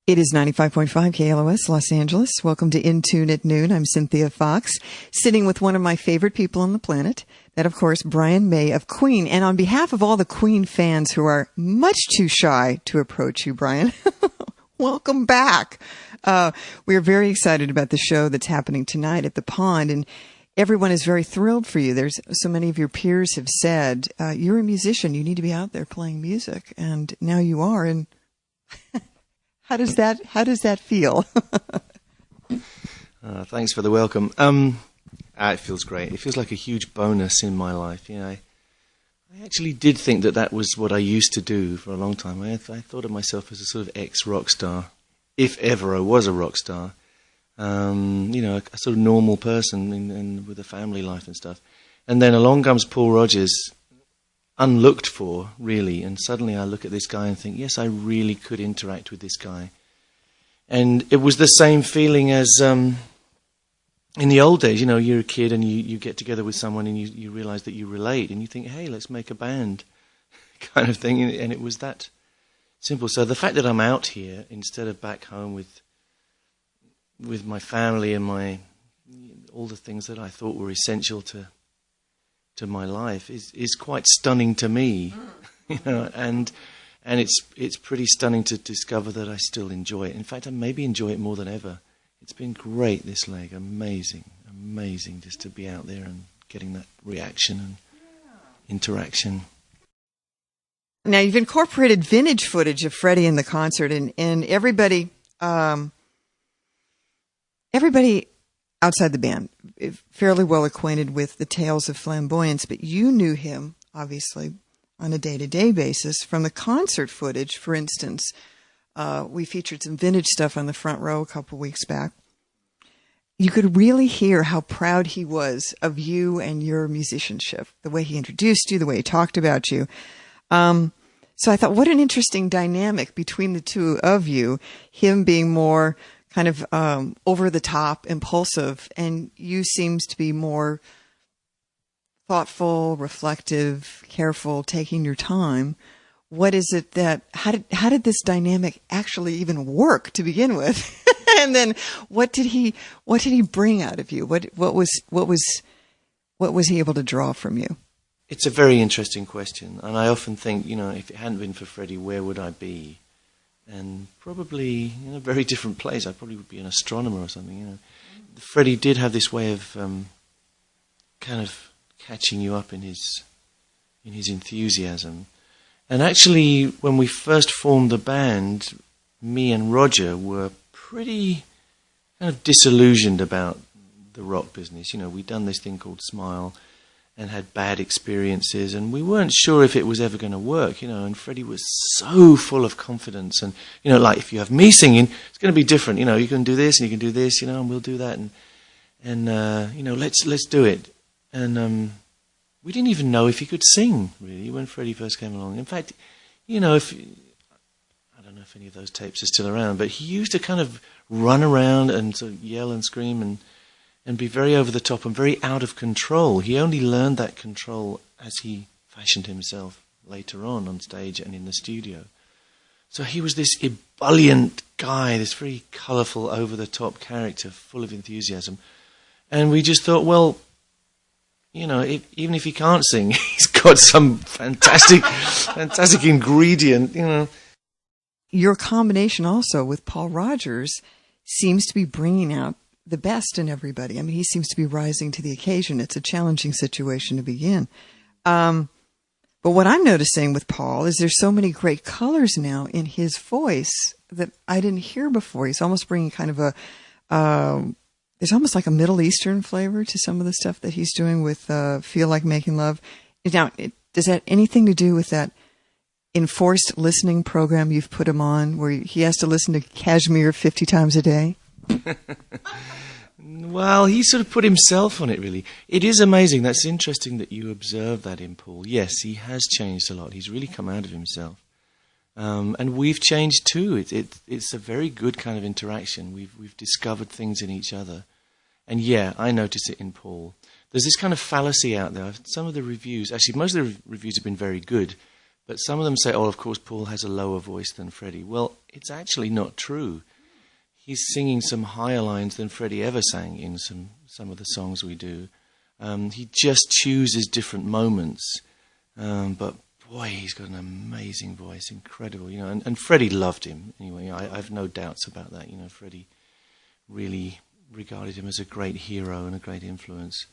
It is 95.5 KLOS Los Angeles. Welcome to In Tune at Noon. I'm Cynthia Fox, sitting with one of my favorite people on the planet. That, of course, Brian May of Queen. And on behalf of all the Queen fans who are much too shy to approach you, Brian, welcome back. We are very excited about the show that's happening tonight at the Pond, and everyone is very thrilled for you. There's so many of your peers have said, you're a musician, you need to be out there playing music, and now you are, and how does that feel? Thanks for the welcome. It feels great. It feels like a huge bonus in my life. You know, I actually did think that was what I used to do for a long time. I thought of myself as a sort of ex-rock star, if ever I was a rock star. You know, a sort of normal person and with a family life and stuff. And then along comes Paul Rodgers, unlooked for, really. And suddenly I look at this guy and think, yes, I really could interact with this guy. And it was the same feeling as in the old days. You know, you're a kid and you get together with someone and you realize that you relate and you think, hey, let's make a band kind of thing. And it was that simple. So the fact that I'm out here instead of back home with my family and all the things that I thought were essential to my life is quite stunning to me, you know, and it's pretty stunning to discover that I still enjoy it. In fact, I maybe enjoy it more than ever. It's been great this leg, amazing just to be out there and getting that reaction and interaction. Now you've incorporated vintage footage of Freddie in the concert, and everybody outside the band fairly well acquainted with the tales of flamboyance, but you knew him, obviously, on a day-to-day basis. From the concert footage, for instance, we featured some vintage stuff on the front row a couple weeks back. You could really hear how proud he was of you and your musicianship, the way he introduced you, the way he talked about you. So I thought, what an interesting dynamic between the two of you, him being more kind of over-the-top, impulsive, and you seems to be more thoughtful, reflective, careful, taking your time. What is it that, how did this dynamic actually even work to begin with? And then what did he bring out of you? What was he able to draw from you? It's a very interesting question, and I often think, you know, if it hadn't been for Freddie, where would I be? And probably in a very different place. I probably would be an astronomer or something, you know. Freddie did have this way of kind of catching you up in his enthusiasm. And actually, when we first formed the band, me and Roger were pretty kind of disillusioned about the rock business. You know, we'd done this thing called Smile and had bad experiences, and we weren't sure if it was ever going to work, you know, and Freddie was so full of confidence, and, you know, like, if you have me singing, it's going to be different, you know, you can do this, and you can do this, you know, and we'll do that, and you know, let's do it, and we didn't even know if he could sing, really, when Freddie first came along. In fact, you know, I don't know if any of those tapes are still around, but he used to kind of run around and sort of yell and scream and be very over the top and very out of control. He only learned that control as he fashioned himself later on stage and in the studio. So he was this ebullient guy, this very colourful, over-the-top character, full of enthusiasm. And we just thought, well, you know, even if he can't sing, he's got some fantastic ingredient, you know. Your combination also with Paul Rodgers seems to be bringing out the best in everybody. I mean, he seems to be rising to the occasion. It's a challenging situation to begin. But what I'm noticing with Paul is there's so many great colors now in his voice that I didn't hear before. He's almost bringing kind of there's almost like a Middle Eastern flavor to some of the stuff that he's doing with Feel Like Making Love. Now, does that have anything to do with that enforced listening program you've put him on where he has to listen to Kashmir 50 times a day? Well, he sort of put himself on it, really. It is amazing. That's interesting that you observe that in Paul. Yes, he has changed a lot. He's really come out of himself. And we've changed too. It's a very good kind of interaction. We've discovered things in each other. And yeah, I notice it in Paul. There's this kind of fallacy out there. Some of the reviews, actually most of the reviews have been very good, But some of them say, oh, of course, Paul has a lower voice than Freddie. Well, it's actually not true. He's singing some higher lines than Freddie ever sang in some of the songs we do. He just chooses different moments. But boy, he's got an amazing voice, incredible. And Freddie loved him. Anyway, I've no doubts about that. Freddie really regarded him as a great hero and a great influence.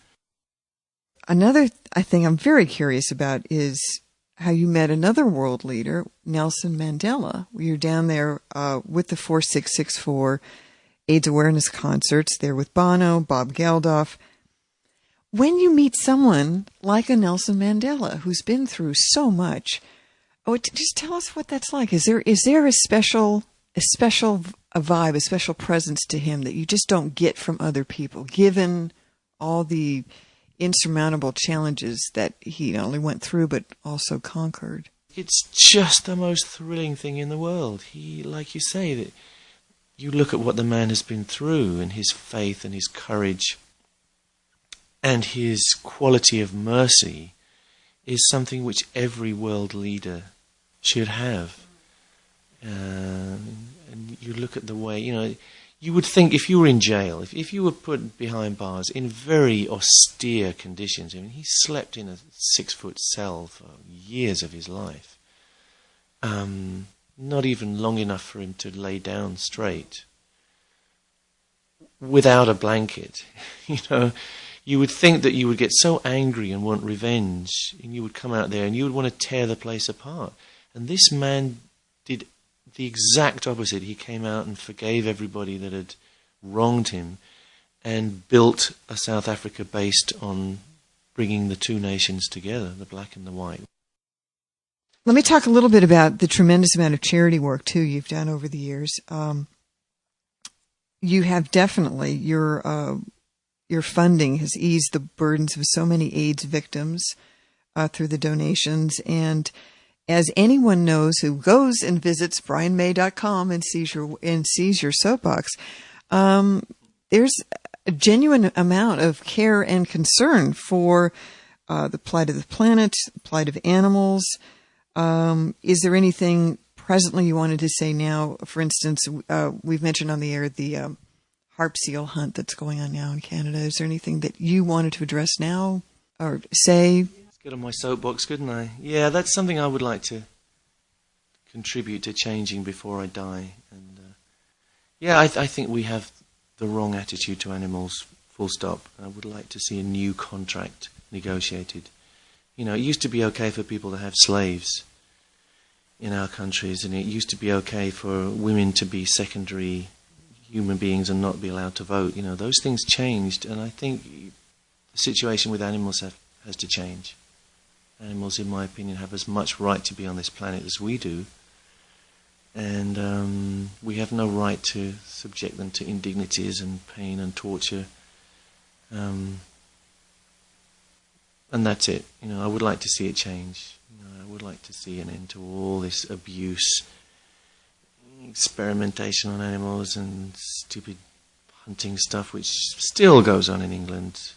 Another thing I'm very curious about is how you met another world leader, Nelson Mandela. You're down there with the 4664 AIDS awareness concerts. There with Bono, Bob Geldof. When you meet someone like a Nelson Mandela who's been through so much, just tell us what that's like. Is there a special vibe, a special presence to him that you just don't get from other people, given all the insurmountable challenges that he not only went through but also conquered? It's just the most thrilling thing in the world. He, like you say, that you look at what the man has been through and his faith and his courage and his quality of mercy is something which every world leader should have. And you look at the way, you would think if you were in jail, if you were put behind bars in very austere conditions. He slept in a 6-foot cell for years of his life. Not even long enough for him to lay down straight. Without a blanket. You would think that you would get so angry and want revenge, and you would come out there and you would want to tear the place apart. And this man did the exact opposite. He came out and forgave everybody that had wronged him and built a South Africa based on bringing the two nations together, the black and the white. Let me talk a little bit about the tremendous amount of charity work, too, you've done over the years. You have definitely, your funding has eased the burdens of so many AIDS victims through the donations. And as anyone knows who goes and visits brianmay.com and sees your soapbox, there's a genuine amount of care and concern for the plight of the planet, the plight of animals. Is there anything presently you wanted to say now? For instance, we've mentioned on the air the harp seal hunt that's going on now in Canada. Is there anything that you wanted to address now or say? Let's get on my soapbox, couldn't I? Yeah, that's something I would like to contribute to changing before I die. And I think we have the wrong attitude to animals, full stop. I would like to see a new contract negotiated. It used to be okay for people to have slaves in our countries, and it used to be okay for women to be secondary human beings and not be allowed to vote. Those things changed, and I think the situation with animals has to change. Animals, in my opinion, have as much right to be on this planet as we do, and we have no right to subject them to indignities and pain and torture. And that's it. I would like to see it change. I would like to see an end to all this abuse, experimentation on animals and stupid hunting stuff, which still goes on in England.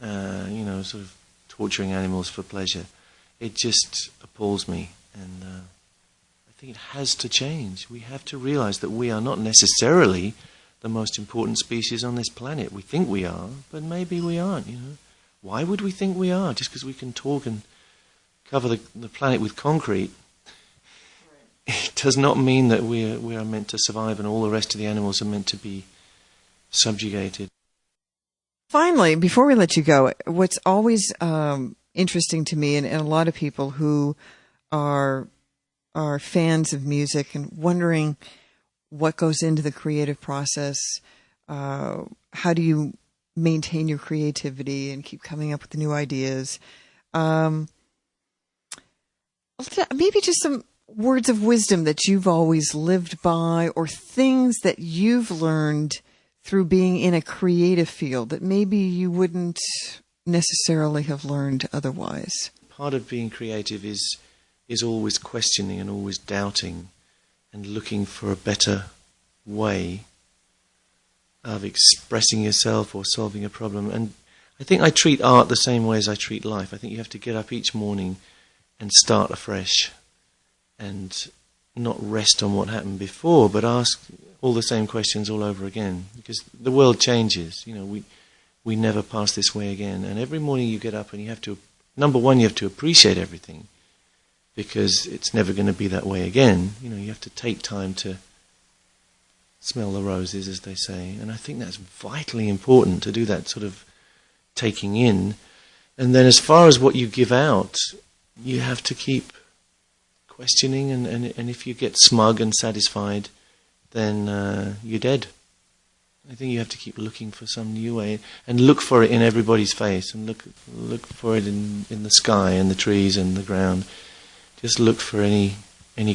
Sort of torturing animals for pleasure. It just appalls me, and I think it has to change. We have to realize that we are not necessarily the most important species on this planet. We think we are, but maybe we aren't. Why would we think we are? Just because we can talk and cover the planet with concrete, it does not mean that we are meant to survive and all the rest of the animals are meant to be subjugated. Finally, before we let you go, what's always interesting to me, and a lot of people who are fans of music and wondering what goes into the creative process, how do you maintain your creativity and keep coming up with new ideas? Maybe just some words of wisdom that you've always lived by, or things that you've learned through being in a creative field that maybe you wouldn't necessarily have learned otherwise. Part of being creative is always questioning and always doubting and looking for a better way of expressing yourself or solving a problem. And I think I treat art the same way as I treat life. I think you have to get up each morning and start afresh. and not rest on what happened before, but ask all the same questions all over again, because the world changes. We never pass this way again, and every morning you get up and you have to, number one, you have to appreciate everything, because it's never going to be that way again. You have to take time to smell the roses, as they say, and I think that's vitally important, to do that sort of taking in. And then as far as what you give out, you have to keep questioning, and if you get smug and satisfied, then you're dead. I think you have to keep looking for some new way, and look for it in everybody's face, and look for it in the sky and the trees and the ground. Just look for any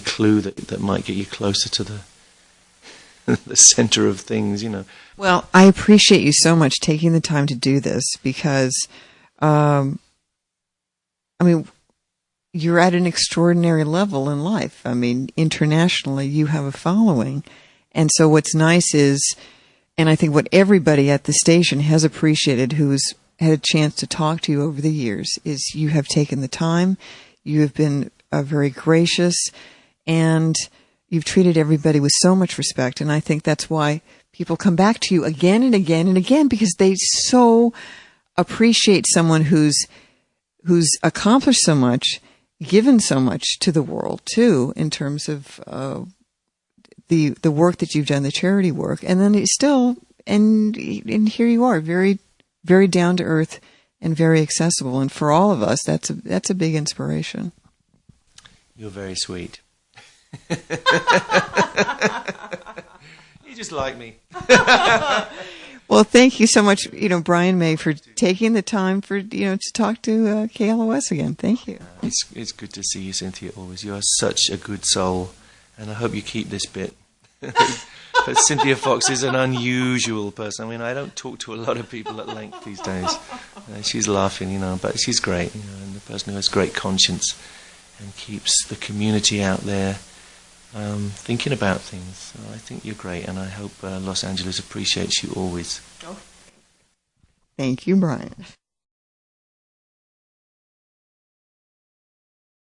clue that might get you closer to the the center of things, Well, I appreciate you so much taking the time to do this, because, you're at an extraordinary level in life. Internationally, you have a following. And so what's nice is, and I think what everybody at the station has appreciated who's had a chance to talk to you over the years, is you have taken the time, you have been very gracious, and you've treated everybody with so much respect. And I think that's why people come back to you again and again and again, because they so appreciate someone who's accomplished so much, given so much to the world too, in terms of the work that you've done, the charity work, and then it's still, and here you are, very, very down to earth and very accessible. And for all of us, that's a big inspiration. You're very sweet. You just like me. Well, thank you so much, Brian May, for taking the time to talk to KLOS again. Thank you. It's good to see you, Cynthia, always. You are such a good soul, and I hope you keep this bit. But Cynthia Fox is an unusual person. I don't talk to a lot of people at length these days. She's laughing, but she's great, and the person who has great conscience and keeps the community out there thinking about things. So I think you're great, and I hope Los Angeles appreciates you always. Thank you, Brian.